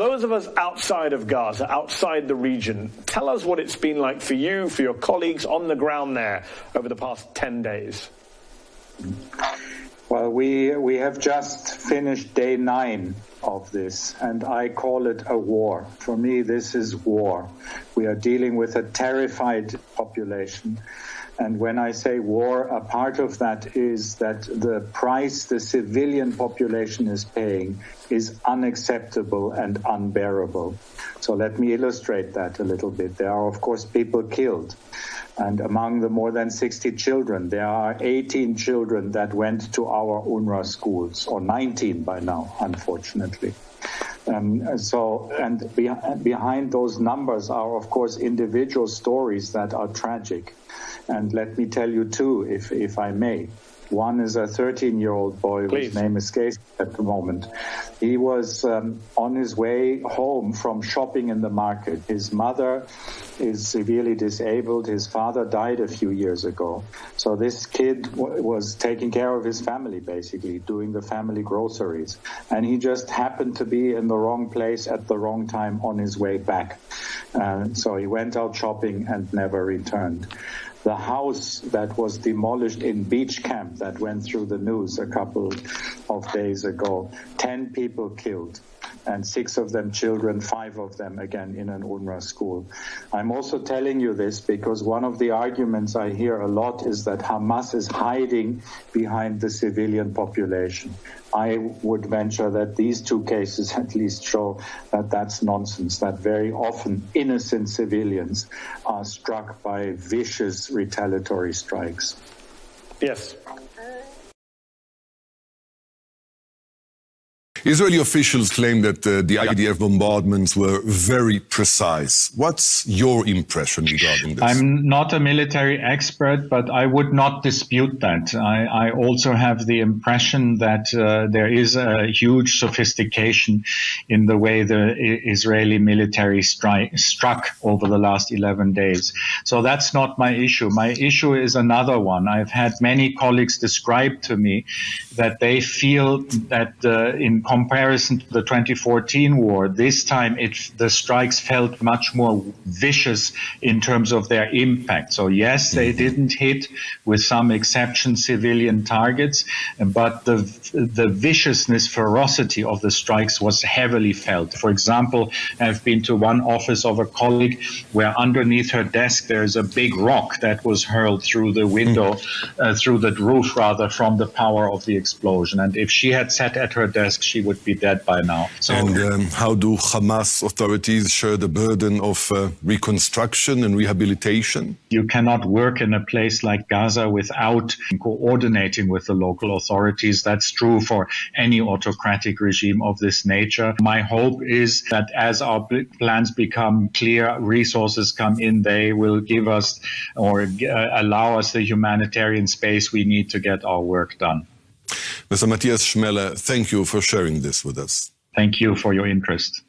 those of us outside of Gaza, outside the region, tell us what it's been like for you, for your colleagues on the ground there over the past 10 days. Well, we have just finished day 9 of this, and I call it a war. For me, this is war. We are dealing with a terrified population. And when I say war, a part of that is that the price the civilian population is paying is unacceptable and unbearable. So let me illustrate that a little bit. There are, of course, people killed. And among the more than 60 children, there are 18 children that went to our UNRWA schools, or 19 by now, unfortunately. Behind those numbers are, of course, individual stories that are tragic. And let me tell you two, if I may. One is a 13-year-old boy whose name escapes at the moment. He was on his way home from shopping in the market. His mother is severely disabled. His father died a few years ago. So this kid was taking care of his family, basically, doing the family groceries. And he just happened to be in the wrong place at the wrong time on his way back. So he went out shopping and never returned. The house that was demolished in Beach Camp that went through the news a couple of days ago, 10 people killed, and 6 of them children, 5 of them, again, in an UNRWA school. I'm also telling you this because one of the arguments I hear a lot is that Hamas is hiding behind the civilian population. I would venture that these 2 cases at least show that that's nonsense, that very often innocent civilians are struck by vicious retaliatory strikes. Yes. Israeli officials claim that the IDF bombardments were very precise. What's your impression regarding this? I'm not a military expert, but I would not dispute that. I also have the impression that there is a huge sophistication in the way the Israeli military struck over the last 11 days. So that's not my issue. My issue is another one. I've had many colleagues describe to me that they feel that in comparison to the 2014 war, this time the strikes felt much more vicious in terms of their impact. So yes, they didn't hit, with some exceptions, civilian targets, but the viciousness, ferocity of the strikes was heavily felt. For example, I've been to one office of a colleague where underneath her desk there's a big rock that was hurled through the window, through the roof rather, from the power of the explosion. And if she had sat at her desk, she would be dead by now. So, and how do Hamas authorities share the burden of reconstruction and rehabilitation? You cannot work in a place like Gaza without coordinating with the local authorities. That's true for any autocratic regime of this nature. My hope is that as our plans become clear, resources come in, they will give us or allow us the humanitarian space we need to get our work done. Mr. Matthias Schmale, thank you for sharing this with us. Thank you for your interest.